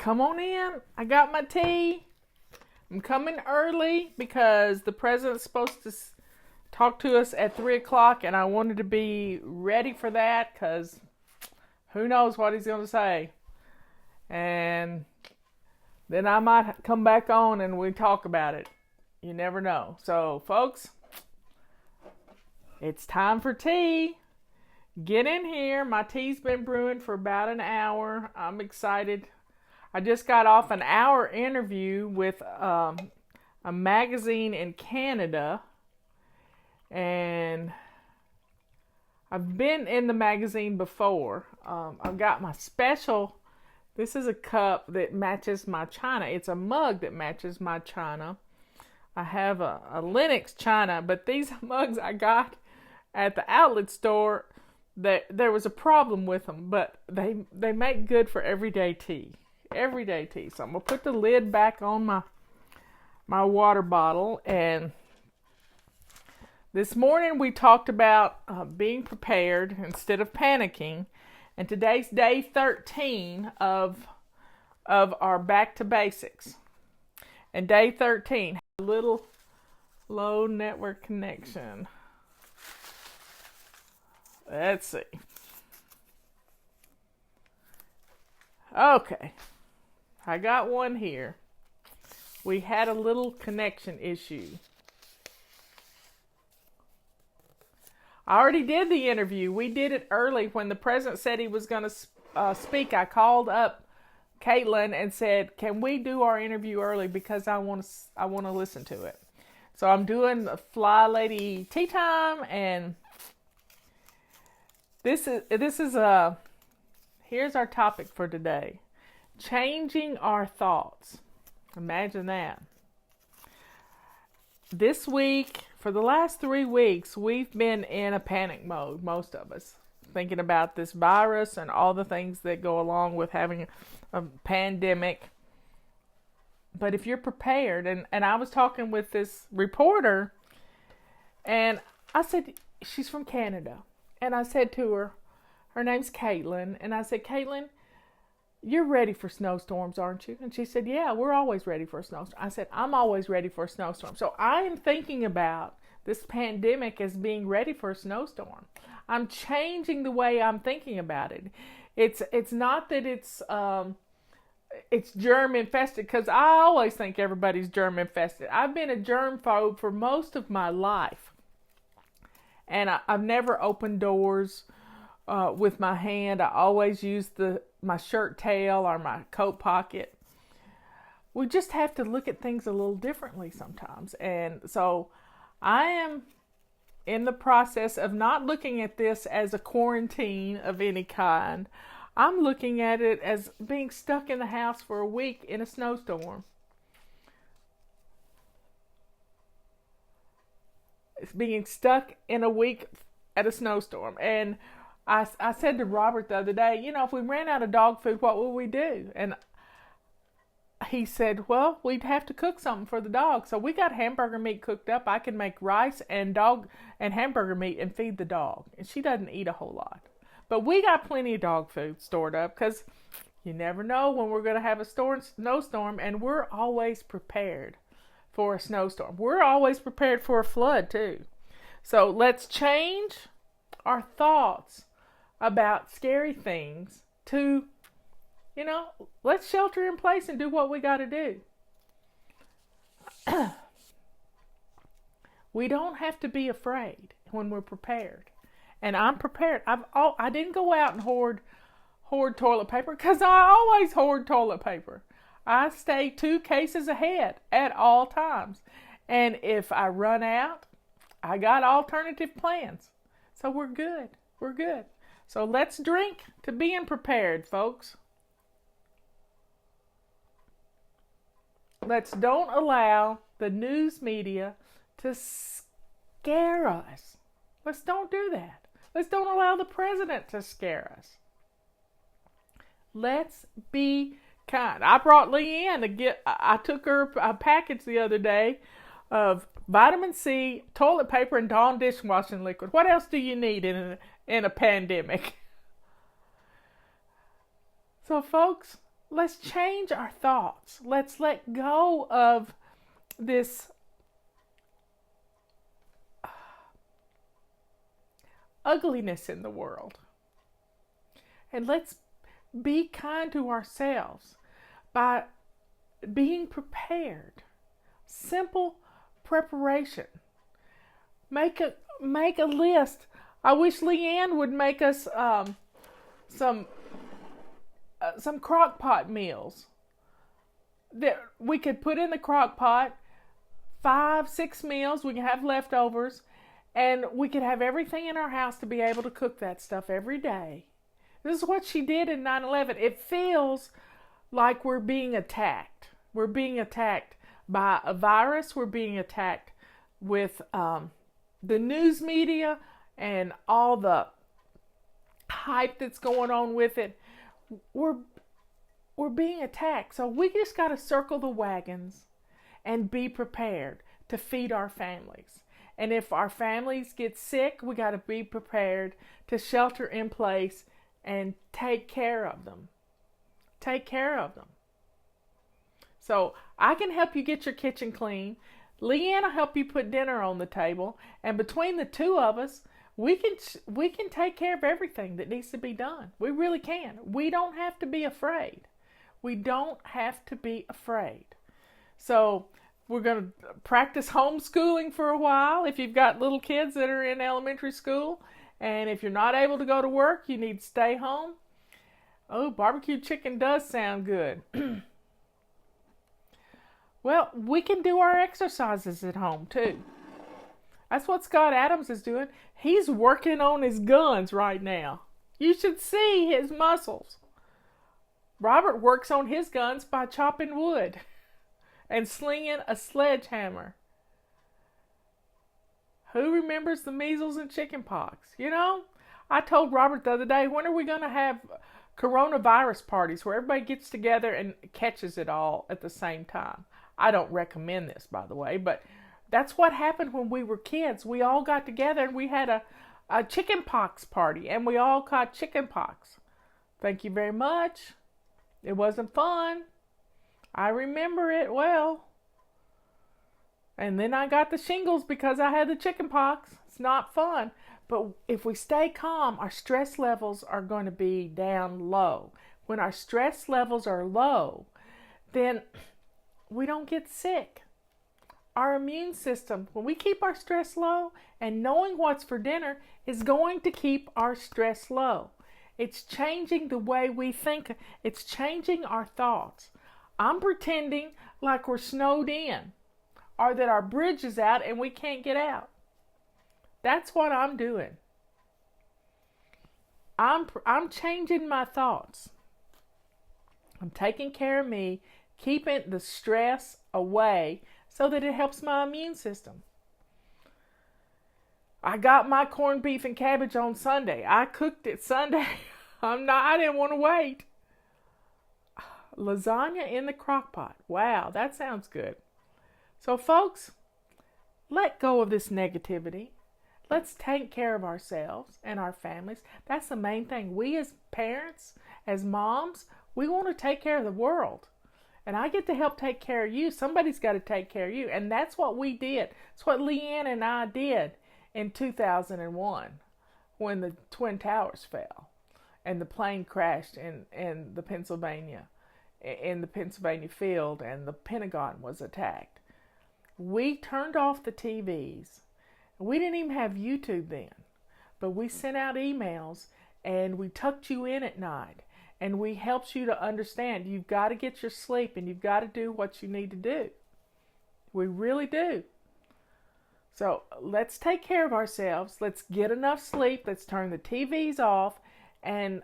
come on in. I got my tea. I'm coming early because the president's supposed to talk to us at 3 o'clock, and I wanted to be ready for that because who knows what he's going to say. And then I might come back on and we talk about it. You never know. So, folks, it's time for tea. Get in here. My tea's been brewing for about an hour. I'm excited. I just got off an hour interview with a magazine in Canada. And I've been in the magazine before. I've got my special. This is a cup that matches my china. It's a mug that matches my china. I have a Lenox china, but these mugs I got at the outlet store, there was a problem with them, but they make good for everyday tea. Everyday tea. So I'm going to put the lid back on my water bottle. And this morning we talked about being prepared instead of panicking. And today's day 13 of our Back to Basics. And day 13, a little low network connection. Let's see. Okay. I got one here. We had a little connection issue. I already did the interview. We did it early when the president said he was going to speak. I called up Caitlin and said, "Can we do our interview early because I want to listen to it." So I'm doing the Fly Lady Tea Time, and this is here's our topic for today. Changing our thoughts. Imagine that. This week, for the last 3 weeks, we've been in a panic mode, most of us, thinking about this virus and all the things that go along with having a pandemic. But if you're prepared, and I was talking with this reporter, and I said, she's from Canada, and I said to her name's Caitlin, and I said, "Caitlin, you're ready for snowstorms, aren't you?" And she said, "Yeah, we're always ready for a snowstorm." I said, "I'm always ready for a snowstorm." So I am thinking about this pandemic as being ready for a snowstorm. I'm changing the way I'm thinking about it. It's not that it's germ infested, because I always think everybody's germ infested. I've been a germphobe for most of my life, and I've never opened doors with my hand. I always use my shirt tail or my coat pocket. We just have to look at things a little differently sometimes. And so I am in the process of not looking at this as a quarantine of any kind. I'm looking at it as being stuck in the house for a week in a snowstorm. It's being stuck in a week at a snowstorm. And I said to Robert the other day, if we ran out of dog food, what would we do? And he said, well, we'd have to cook something for the dog. So we got hamburger meat cooked up. I can make rice and hamburger meat and feed the dog. And she doesn't eat a whole lot. But we got plenty of dog food stored up because you never know when we're going to have a snowstorm, and we're always prepared for a snowstorm. We're always prepared for a flood too. So let's change our thoughts about scary things to, let's shelter in place and do what we got to do. We don't have to be afraid when we're prepared. And I'm prepared. I didn't go out and hoard toilet paper because I always hoard toilet paper. I stay 2 cases ahead at all times. And if I run out, I got alternative plans. So we're good. We're good. So let's drink to being prepared, folks. Let's don't allow the news media to scare us. Let's don't do that. Let's don't allow the president to scare us. Let's be kind. I brought Leanne I took her a package the other day of vitamin C, toilet paper, and Dawn dishwashing liquid. What else do you need in a pandemic? So, folks, let's change our thoughts. Let's let go of this ugliness in the world. And let's be kind to ourselves by being prepared. Simple preparation. Make a list. I wish Leanne would make us some crock pot meals that we could put in the crock pot. 5-6 meals. We can have leftovers, and we could have everything in our house to be able to cook that stuff every day. This is what she did in 9/11. It feels like we're being attacked. We're being attacked by a virus. We're being attacked with the news media and all the hype that's going on with it. We're being attacked. So we just got to circle the wagons and be prepared to feed our families. And if our families get sick, we got to be prepared to shelter in place and take care of them. Take care of them. So I can help you get your kitchen clean. Leanne will help you put dinner on the table. And between the two of us, we can take care of everything that needs to be done. We really can. We don't have to be afraid. We don't have to be afraid. So we're going to practice homeschooling for a while if you've got little kids that are in elementary school. And if you're not able to go to work, you need to stay home. Oh, barbecue chicken does sound good. Well, we can do our exercises at home too. That's what Scott Adams is doing. He's working on his guns right now. You should see his muscles. Robert works on his guns by chopping wood and slinging a sledgehammer. Who remembers the measles and chicken pox? You know, I told Robert the other day, when are we going to have coronavirus parties where everybody gets together and catches it all at the same time? I don't recommend this, by the way, but that's what happened when we were kids. We all got together and we had a chicken pox party, and we all caught chicken pox. Thank you very much. It wasn't fun. I remember it well. And then I got the shingles because I had the chicken pox. It's not fun. But if we stay calm, our stress levels are going to be down low. When our stress levels are low, then we don't get sick. Our immune system, when we keep our stress low and knowing what's for dinner, is going to keep our stress low. It's changing the way we think. It's changing our thoughts. I'm pretending like we're snowed in, or that our bridge is out and we can't get out. That's what I'm doing. I'm changing my thoughts. I'm taking care of me, keeping the stress away so that it helps my immune system. I got my corned beef and cabbage on Sunday. I cooked it Sunday. I didn't want to wait. Lasagna in the crock pot. Wow, that sounds good. So folks, let go of this negativity. Let's take care of ourselves and our families. That's the main thing. We as parents, as moms, we want to take care of the world. And I get to help take care of you. Somebody's got to take care of you. And that's what we did. It's what Leanne and I did in 2001 when the Twin Towers fell and the plane crashed in the Pennsylvania field, and the Pentagon was attacked. We turned off the TVs. We didn't even have YouTube then, but we sent out emails and we tucked you in at night, and we helped you to understand you've got to get your sleep and you've got to do what you need to do. We really do. So let's take care of ourselves. Let's get enough sleep. Let's turn the TVs off and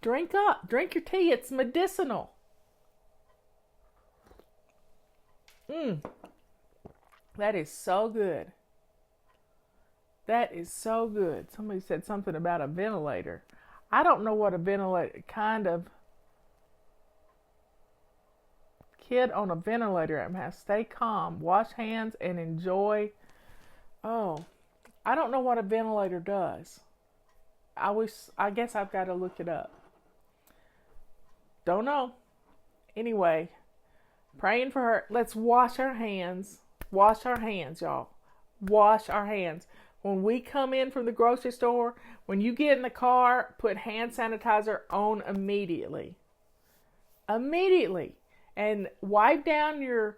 drink up. Drink your tea. It's medicinal. That is so good. That is so good. Somebody said something about a ventilator. I don't know what a ventilator kind of kid on a ventilator has. Stay calm, wash hands, and enjoy. Oh, I don't know what a ventilator does. I guess I've got to look it up. Don't know. Anyway, praying for her. Let's wash our hands. Wash our hands, y'all. Wash our hands. When we come in from the grocery store, when you get in the car, put hand sanitizer on immediately. Immediately. And wipe down your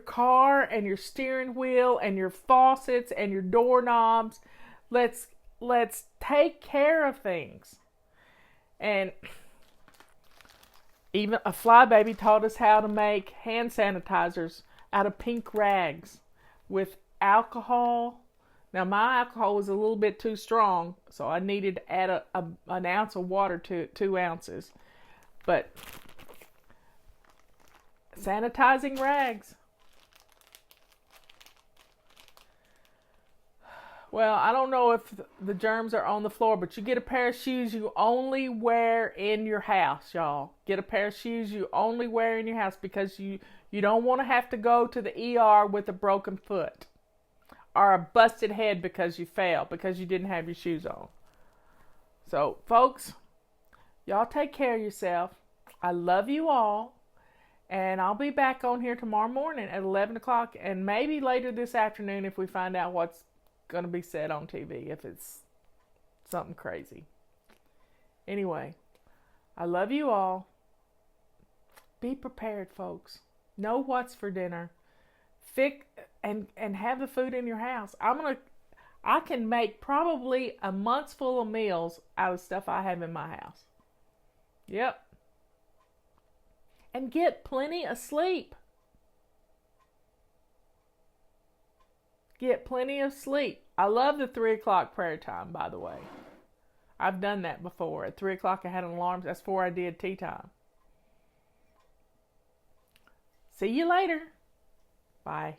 car and your steering wheel and your faucets and your doorknobs. Let's take care of things. And even a Flybaby taught us how to make hand sanitizers out of pink rags with alcohol. Now my alcohol was a little bit too strong, so I needed to add an ounce of water to it, 2 ounces. But sanitizing rags. Well, I don't know if the germs are on the floor, but you get a pair of shoes you only wear in your house, y'all. Get a pair of shoes you only wear in your house because you don't want to have to go to the ER with a broken foot or a busted head because you fell, because you didn't have your shoes on. So, folks, y'all take care of yourself. I love you all. And I'll be back on here tomorrow morning at 11 o'clock and maybe later this afternoon if we find out what's going to be said on TV, if it's something crazy. Anyway, I love you all. Be prepared, folks. Know what's for dinner. And have the food in your house. I can make probably a month's full of meals out of stuff I have in my house. Yep. And get plenty of sleep. Get plenty of sleep. I love the 3 o'clock prayer time, by the way. I've done that before. At 3 o'clock I had an alarm. That's before I did tea time. See you later. Bye.